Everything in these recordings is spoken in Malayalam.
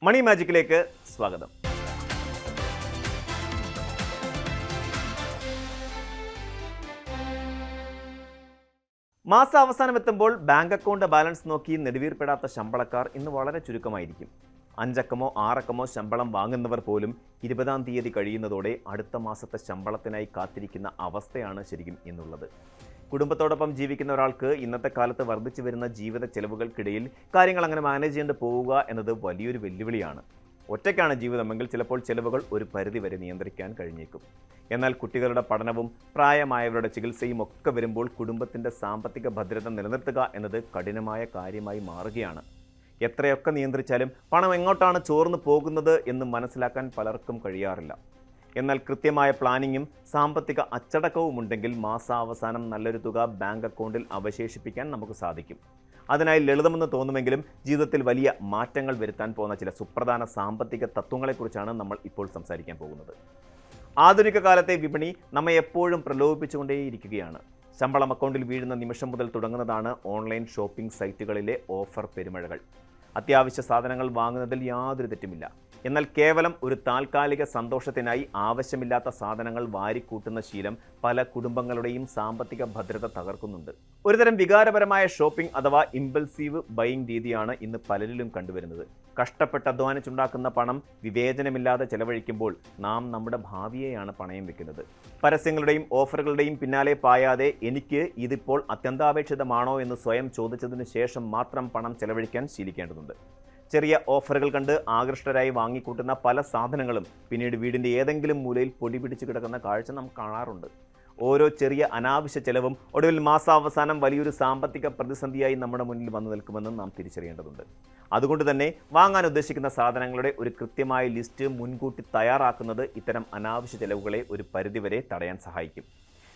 മണി മാജിക്കിലേക്ക് സ്വാഗതം. മാസാവസാനം എത്തുമ്പോൾ ബാങ്ക് അക്കൗണ്ട് ബാലൻസ് നോക്കി നെടുവീർപ്പെടാത്ത ശമ്പളക്കാർ ഇന്ന് വളരെ ചുരുക്കമായിരിക്കും. 5 അക്കമോ 6 അക്കമോ ശമ്പളം വാങ്ങുന്നവർ പോലും 20-ാം തീയതി കഴിയുന്നതോടെ അടുത്ത മാസത്തെ ശമ്പളത്തിനായി കാത്തിരിക്കുന്ന അവസ്ഥയാണ് ശരിക്കും ഇന്നുള്ളത്. കുടുംബത്തോടൊപ്പം ജീവിക്കുന്ന ഒരാൾക്ക് ഇന്നത്തെ കാലത്ത് വർദ്ധിച്ചു വരുന്ന ജീവിത ചെലവുകൾക്കിടയിൽ കാര്യങ്ങൾ അങ്ങനെ മാനേജ് ചെയ്ത് പോവുക എന്നത് വലിയൊരു വെല്ലുവിളിയാണ്. ഒറ്റയ്ക്കാണ് ജീവിതമെങ്കിൽ ചിലപ്പോൾ ചെലവുകൾ ഒരു പരിധിവരെ നിയന്ത്രിക്കാൻ കഴിഞ്ഞേക്കും. എന്നാൽ കുട്ടികളുടെ പഠനവും പ്രായമായവരുടെ ചികിത്സയും ഒക്കെ വരുമ്പോൾ കുടുംബത്തിൻ്റെ സാമ്പത്തിക ഭദ്രത നിലനിർത്തുക എന്നത് കഠിനമായ കാര്യമായി മാറുകയാണ്. എത്രയൊക്കെ നിയന്ത്രിച്ചാലും പണം എങ്ങോട്ടാണ് ചോർന്നു പോകുന്നത് എന്ന് മനസ്സിലാക്കാൻ പലർക്കും കഴിയാറില്ല. എന്നാൽ കൃത്യമായ പ്ലാനിങ്ങും സാമ്പത്തിക അച്ചടക്കവും ഉണ്ടെങ്കിൽ മാസാവസാനം നല്ലൊരു തുക ബാങ്ക് അക്കൗണ്ടിൽ അവശേഷിപ്പിക്കാൻ നമുക്ക് സാധിക്കും. അതിനായി ലളിതമെന്ന് തോന്നുമെങ്കിലും ജീവിതത്തിൽ വലിയ മാറ്റങ്ങൾ വരുത്താൻ പോകുന്ന ചില സുപ്രധാന സാമ്പത്തിക തത്വങ്ങളെക്കുറിച്ചാണ് നമ്മൾ ഇപ്പോൾ സംസാരിക്കാൻ പോകുന്നത്. ആധുനിക കാലത്തെ വിപണി നമ്മെ എപ്പോഴും പ്രലോഭിപ്പിച്ചുകൊണ്ടേയിരിക്കുകയാണ്. ശമ്പളം അക്കൗണ്ടിൽ വീഴുന്ന നിമിഷം മുതൽ തുടങ്ങുന്നതാണ് ഓൺലൈൻ ഷോപ്പിംഗ് സൈറ്റുകളിലെ ഓഫർ പെരുമഴകൾ. അത്യാവശ്യ സാധനങ്ങൾ വാങ്ങുന്നതിൽ യാതൊരു തെറ്റുമില്ല. എന്നാൽ കേവലം ഒരു താൽക്കാലിക സന്തോഷത്തിനായി ആവശ്യമില്ലാത്ത സാധനങ്ങൾ വാരിക്കൂട്ടുന്ന ശീലം പല കുടുംബങ്ങളുടെയും സാമ്പത്തിക ഭദ്രത തകർക്കുന്നുണ്ട്. ഒരുതരം വികാരപരമായ ഷോപ്പിംഗ് അഥവാ ഇമ്പൾസീവ് ബൈയിങ് രീതിയാണ് ഇന്ന് പലരിലും കണ്ടുവരുന്നത്. കഷ്ടപ്പെട്ട് അധ്വാനിച്ചുണ്ടാക്കുന്ന പണം വിവേചനമില്ലാതെ ചെലവഴിക്കുമ്പോൾ നാം നമ്മുടെ ഭാവിയെയാണ് പണയം വെക്കുന്നത്. പരസ്യങ്ങളുടെയും ഓഫറുകളുടെയും പിന്നാലെ പായാതെ എനിക്ക് ഇതിപ്പോൾ അത്യന്താപേക്ഷിതമാണോ എന്ന് സ്വയം ചോദിച്ചതിന് ശേഷം മാത്രം പണം ചെലവഴിക്കാൻ ശീലിക്കേണ്ടതുണ്ട്. ചെറിയ ഓഫറുകൾ കണ്ട് ആകൃഷ്ടരായി വാങ്ങിക്കൂട്ടുന്ന പല സാധനങ്ങളും പിന്നീട് വീടിൻ്റെ ഏതെങ്കിലും മൂലയിൽ പൊടി പിടിച്ച് കിടക്കുന്ന കാഴ്ച നാം കാണാറുണ്ട്. ഓരോ ചെറിയ അനാവശ്യ ചെലവും ഒടുവിൽ മാസാവസാനം വലിയൊരു സാമ്പത്തിക പ്രതിസന്ധിയായി നമ്മുടെ മുന്നിൽ വന്നു നിൽക്കുമെന്ന് നാം തിരിച്ചറിയേണ്ടതുണ്ട്. അതുകൊണ്ട് തന്നെ വാങ്ങാൻ ഉദ്ദേശിക്കുന്ന സാധനങ്ങളുടെ ഒരു കൃത്യമായ ലിസ്റ്റ് മുൻകൂട്ടി തയ്യാറാക്കുന്നത് ഇത്തരം അനാവശ്യ ചെലവുകളെ ഒരു പരിധിവരെ തടയാൻ സഹായിക്കും.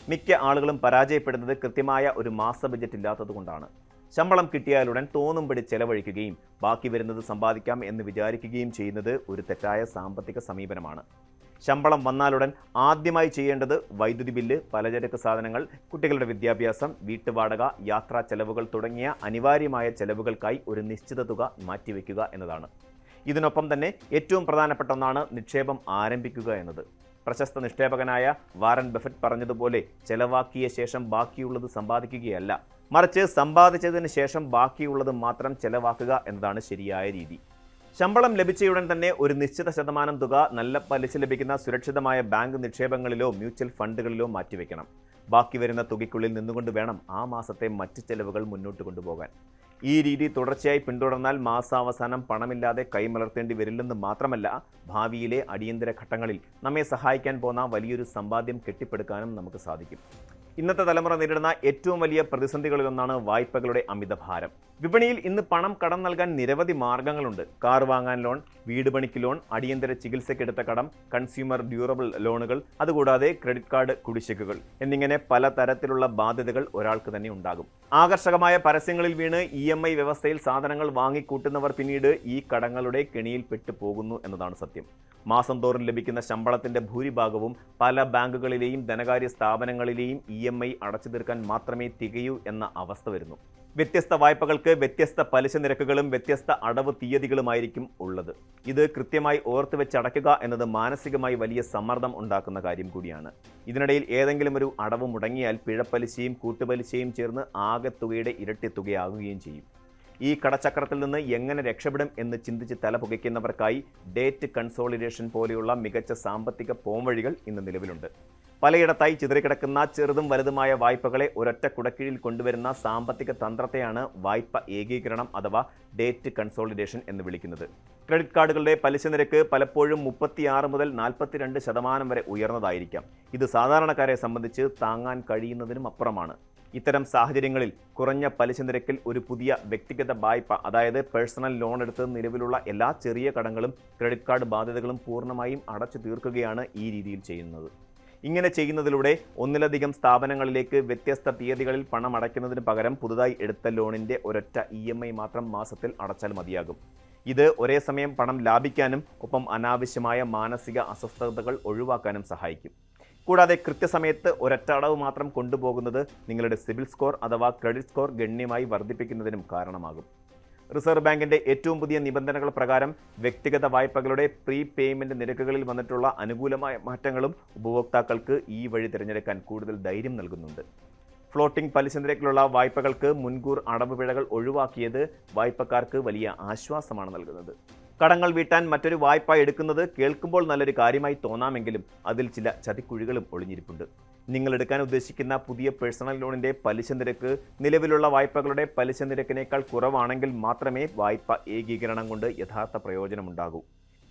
മിക്ക ആളുകളും പരാജയപ്പെടുന്നത് കൃത്യമായ ഒരു മാസ ബജറ്റ് ഇല്ലാത്തതുകൊണ്ടാണ്. ശമ്പളം കിട്ടിയാലുടൻ തോന്നുംപടി ചെലവഴിക്കുകയും ബാക്കി വരുന്നത് സമ്പാദിക്കാം എന്ന് വിചാരിക്കുകയും ചെയ്യുന്നത് ഒരു തെറ്റായ സാമ്പത്തിക സമീപനമാണ്. ശമ്പളം വന്നാലുടൻ ആദ്യമായി ചെയ്യേണ്ടത് വൈദ്യുതി ബില്ല്, പലചരക്ക് സാധനങ്ങൾ, കുട്ടികളുടെ വിദ്യാഭ്യാസം, വീട്ടുവാടക, യാത്രാ ചെലവുകൾ തുടങ്ങിയ അനിവാര്യമായ ചെലവുകൾക്കായി ഒരു നിശ്ചിത തുക മാറ്റിവെക്കുക എന്നതാണ്. ഇതിനൊപ്പം തന്നെ ഏറ്റവും പ്രധാനപ്പെട്ട ഒന്നാണ് നിക്ഷേപം ആരംഭിക്കുക എന്നത്. പ്രശസ്ത നിക്ഷേപകനായ വാറൻ ബഫറ്റ് പറഞ്ഞതുപോലെ ചെലവാക്കിയ ശേഷം ബാക്കിയുള്ളത് സമ്പാദിക്കുകയല്ല, മറിച്ച് സമ്പാദിച്ചതിന് ശേഷം ബാക്കിയുള്ളത് മാത്രം ചെലവാക്കുക എന്നതാണ് ശരിയായ രീതി. ശമ്പളം ലഭിച്ചയുടൻ തന്നെ ഒരു നിശ്ചിത ശതമാനം തുക നല്ല പലിശ ലഭിക്കുന്ന സുരക്ഷിതമായ ബാങ്ക് നിക്ഷേപങ്ങളിലോ മ്യൂച്വൽ ഫണ്ടുകളിലോ മാറ്റിവെക്കണം. ബാക്കി വരുന്ന തുകയ്ക്കുള്ളിൽ നിന്നുകൊണ്ട് വേണം ആ മാസത്തെ മറ്റ് ചെലവുകൾ മുന്നോട്ട് കൊണ്ടുപോകാൻ. ഈ രീതി തുടർച്ചയായി പിന്തുടർന്നാൽ മാസാവസാനം പണമില്ലാതെ കൈമലർത്തേണ്ടി വരില്ലെന്ന് മാത്രമല്ല, ഭാവിയിലെ അടിയന്തര ഘട്ടങ്ങളിൽ നമ്മെ സഹായിക്കാൻ പോകുന്ന വലിയൊരു സമ്പാദ്യം കെട്ടിപ്പടുക്കാനും നമുക്ക് സാധിക്കും. ഇന്നത്തെ തലമുറ നേരിടുന്ന ഏറ്റവും വലിയ പ്രതിസന്ധികളിലൊന്നാണ് വായ്പകളുടെ അമിതഭാരം. വിപണിയിൽ ഇന്ന് പണം കടം നൽകാൻ നിരവധി മാർഗങ്ങളുണ്ട്. കാർ വാങ്ങാൻ ലോൺ, വീട് പണിക്ക് ലോൺ, അടിയന്തര ചികിത്സയ്ക്കെടുത്ത കടം, കൺസ്യൂമർ ഡ്യൂറബിൾ ലോണുകൾ, അതുകൂടാതെ ക്രെഡിറ്റ് കാർഡ് കുടിശ്ശികകൾ എന്നിങ്ങനെ പല തരത്തിലുള്ള ബാധ്യതകൾ ഒരാൾക്ക് തന്നെ ഉണ്ടാകും. ആകർഷകമായ പരസ്യങ്ങളിൽ വീണ് EMI വ്യവസ്ഥയിൽ സാധനങ്ങൾ വാങ്ങിക്കൂട്ടുന്നവർ പിന്നീട് ഈ കടങ്ങളുടെ കെണിയിൽ പെട്ടുപോകുന്നു എന്നതാണ് സത്യം. മാസം തോറും ലഭിക്കുന്ന ശമ്പളത്തിന്റെ ഭൂരിഭാഗവും പല ബാങ്കുകളിലെയും ധനകാര്യ സ്ഥാപനങ്ങളിലെയും EMI അടച്ചു തീർക്കാൻ മാത്രമേ തികയൂ എന്ന അവസ്ഥ വരുന്നു. വ്യത്യസ്ത വായ്പകൾക്ക് വ്യത്യസ്ത പലിശ നിരക്കുകളും വ്യത്യസ്ത അടവ് തീയതികളുമായിരിക്കും ഉള്ളത്. ഇത് കൃത്യമായി ഓർത്തുവെച്ച് അടയ്ക്കുക എന്നത് മാനസികമായി വലിയ സമ്മർദ്ദം ഉണ്ടാക്കുന്ന കാര്യം കൂടിയാണ്. ഇതിനിടയിൽ ഏതെങ്കിലും ഒരു അടവ് മുടങ്ങിയാൽ പിഴപ്പലിശയും കൂട്ടുപലിശയും ചേർന്ന് ആകെ തുകയുടെ ഇരട്ടി തുകയാകുകയും ചെയ്യും. ഈ കടച്ചക്രത്തിൽ നിന്ന് എങ്ങനെ രക്ഷപ്പെടും എന്ന് ചിന്തിച്ച് തല പുകയ്ക്കുന്നവർക്കായി ഡേറ്റ് കൺസോളിഡേഷൻ പോലെയുള്ള മികച്ച സാമ്പത്തിക പോംവഴികൾ ഇന്ന് നിലവിലുണ്ട്. പലയിടത്തായി ചിതറിക്കിടക്കുന്ന ചെറുതും വലുതുമായ വായ്പകളെ ഒരൊറ്റ കുടക്കീഴിൽ കൊണ്ടുവരുന്ന സാമ്പത്തിക തന്ത്രത്തെയാണ് വായ്പ ഏകീകരണം അഥവാ ഡേറ്റ് കൺസോളിഡേഷൻ എന്ന് വിളിക്കുന്നത്. ക്രെഡിറ്റ് കാർഡുകളുടെ പലിശ നിരക്ക് പലപ്പോഴും 36 മുതൽ 42% വരെ ഉയർന്നതായിരിക്കാം. ഇത് സാധാരണക്കാരെ സംബന്ധിച്ച് താങ്ങാൻ കഴിയുന്നതിനും അപ്പുറമാണ്. ഇത്തരം സാഹചര്യങ്ങളിൽ കുറഞ്ഞ പലിശ നിരക്കിൽ ഒരു പുതിയ വ്യക്തിഗത വായ്പ അതായത് പേഴ്സണൽ ലോൺ എടുത്ത് നിലവിലുള്ള എല്ലാ ചെറിയ കടങ്ങളും ക്രെഡിറ്റ് കാർഡ് ബാധ്യതകളും പൂർണ്ണമായും അടച്ചു തീർക്കുകയാണ് ഈ രീതിയിൽ ചെയ്യുന്നത്. ഇങ്ങനെ ചെയ്യുന്നതിലൂടെ ഒന്നിലധികം സ്ഥാപനങ്ങളിലേക്ക് വ്യത്യസ്ത തീയതികളിൽ പണം അടയ്ക്കുന്നതിന് പകരം പുതുതായി എടുത്ത ലോണിൻ്റെ ഒരൊറ്റ EMI മാത്രം മാസത്തിൽ അടച്ചാൽ മതിയാകും. ഇത് ഒരേ സമയം പണം ലാഭിക്കാനും ഒപ്പം അനാവശ്യമായ മാനസിക അസ്വസ്ഥതകൾ ഒഴിവാക്കാനും സഹായിക്കും. കൂടാതെ കൃത്യസമയത്ത് ഒരൊറ്റ അടവ് മാത്രം കൊണ്ടുപോകുന്നത് നിങ്ങളുടെ സിബിൽ സ്കോർ അഥവാ ക്രെഡിറ്റ് സ്കോർ ഗണ്യമായി വർദ്ധിപ്പിക്കുന്നതിനും കാരണമാകും. റിസർവ് ബാങ്കിന്റെ ഏറ്റവും പുതിയ നിബന്ധനകൾ പ്രകാരം വ്യക്തിഗത വായ്പകളുടെ പ്രീ പേയ്മെന്റ് നിരക്കുകളിൽ വന്നിട്ടുള്ള അനുകൂലമായ മാറ്റങ്ങളും ഉപഭോക്താക്കൾക്ക് ഈ വഴി തിരഞ്ഞെടുക്കാൻ കൂടുതൽ ധൈര്യം നൽകുന്നുണ്ട്. ഫ്ലോട്ടിംഗ് പലിശ നിരക്കിലുള്ള വായ്പകൾക്ക് മുൻകൂർ അടവ് പിഴകൾ ഒഴിവാക്കിയത് വായ്പക്കാർക്ക് വലിയ ആശ്വാസമാണ് നൽകുന്നത്. കടങ്ങൾ വീട്ടാൻ മറ്റൊരു വായ്പ എടുക്കുന്നത് കേൾക്കുമ്പോൾ നല്ലൊരു കാര്യമായി തോന്നാമെങ്കിലും അതിൽ ചില ചതിക്കുഴികളും ഒളിഞ്ഞിരിപ്പുണ്ട്. നിങ്ങൾ എടുക്കാൻ ഉദ്ദേശിക്കുന്ന പുതിയ പേഴ്സണൽ ലോണിന്റെ പലിശ നിരക്ക് നിലവിലുള്ള വായ്പകളുടെ പലിശ നിരക്കിനേക്കാൾ കുറവാണെങ്കിൽ മാത്രമേ വായ്പ ഏകീകരണം കൊണ്ട് യഥാർത്ഥ പ്രയോജനമുണ്ടാകൂ.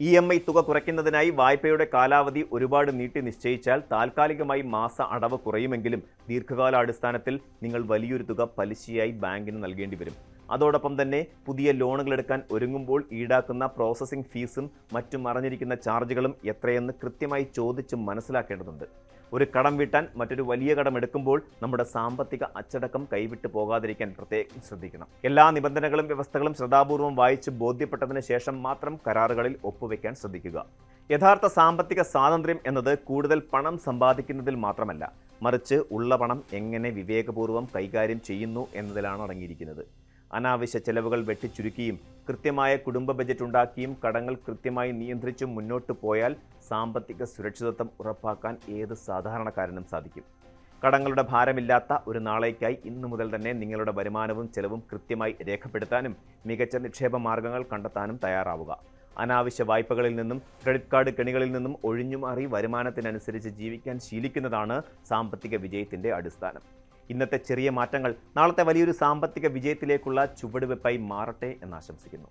EMI തുക കുറയ്ക്കുന്നതിനായി വായ്പയുടെ കാലാവധി ഒരുപാട് നീട്ടി നിശ്ചയിച്ചാൽ താൽക്കാലികമായി മാസ അടവ് കുറയുമെങ്കിലും ദീർഘകാലാടിസ്ഥാനത്തിൽ നിങ്ങൾ വലിയൊരു തുക പലിശയായി ബാങ്കിന് നൽകേണ്ടി വരും. അതോടൊപ്പം തന്നെ പുതിയ ലോണുകൾ എടുക്കാൻ ഒരുങ്ങുമ്പോൾ ഈടാക്കുന്ന പ്രോസസ്സിംഗ് ഫീസും മറ്റും മറഞ്ഞിരിക്കുന്ന ചാർജുകളും എത്രയെന്ന് കൃത്യമായി ചോദിച്ച് മനസ്സിലാക്കേണ്ടതുണ്ട്. ഒരു കടം വീട്ടാൻ മറ്റൊരു വലിയ കടം എടുക്കുമ്പോൾ നമ്മുടെ സാമ്പത്തിക അച്ചടക്കം കൈവിട്ടു പോകാതിരിക്കാൻ പ്രത്യേകം ശ്രദ്ധിക്കണം. എല്ലാ നിബന്ധനകളും വ്യവസ്ഥകളും ശ്രദ്ധാപൂർവം വായിച്ച് ബോധ്യപ്പെട്ടതിന് ശേഷം മാത്രം കരാറുകളിൽ ഒപ്പുവെക്കാൻ ശ്രദ്ധിക്കുക. യഥാർത്ഥ സാമ്പത്തിക സ്വാതന്ത്ര്യം എന്നത് കൂടുതൽ പണം സമ്പാദിക്കുന്നതിൽ മാത്രമല്ല, മറിച്ച് ഉള്ള പണം എങ്ങനെ വിവേകപൂർവ്വം കൈകാര്യം ചെയ്യുന്നു എന്നതിലാണ് അടങ്ങിയിരിക്കുന്നത്. അനാവശ്യ ചെലവുകൾ വെട്ടിച്ചുരുക്കിയും കൃത്യമായ കുടുംബ ബജറ്റ് ഉണ്ടാക്കിയും കടങ്ങൾ കൃത്യമായി നിയന്ത്രിച്ചും മുന്നോട്ട് പോയാൽ സാമ്പത്തിക സുരക്ഷിതത്വം ഉറപ്പാക്കാൻ ഏത് സാധാരണക്കാരനും സാധിക്കും. കടങ്ങളുടെ ഭാരമില്ലാത്ത ഒരു നാളേക്കായി ഇന്നു മുതൽ തന്നെ നിങ്ങളുടെ വരുമാനവും ചെലവും കൃത്യമായി രേഖപ്പെടുത്താനും മികച്ച നിക്ഷേപ മാർഗങ്ങൾ കണ്ടെത്താനും തയ്യാറാവുക. അനാവശ്യ വായ്പകളിൽ നിന്നും ക്രെഡിറ്റ് കാർഡ് കെണികളിൽ നിന്നും ഒഴിഞ്ഞുമാറി വരുമാനത്തിനനുസരിച്ച് ജീവിക്കാൻ ശീലിക്കുന്നതാണ് സാമ്പത്തിക വിജയത്തിൻ്റെ അടിസ്ഥാനം. ഇന്നത്തെ ചെറിയ മാറ്റങ്ങൾ നാളത്തെ വലിയൊരു സാമ്പത്തിക വിജയത്തിലേക്കുള്ള ചുവടുവെപ്പായി മാറട്ടെ എന്ന് ആശംസിക്കുന്നു.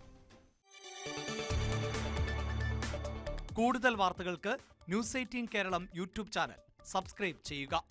കൂടുതൽ വാർത്തകൾക്ക് news 18 Keralam YouTube channel subscribe ചെയ്യുക.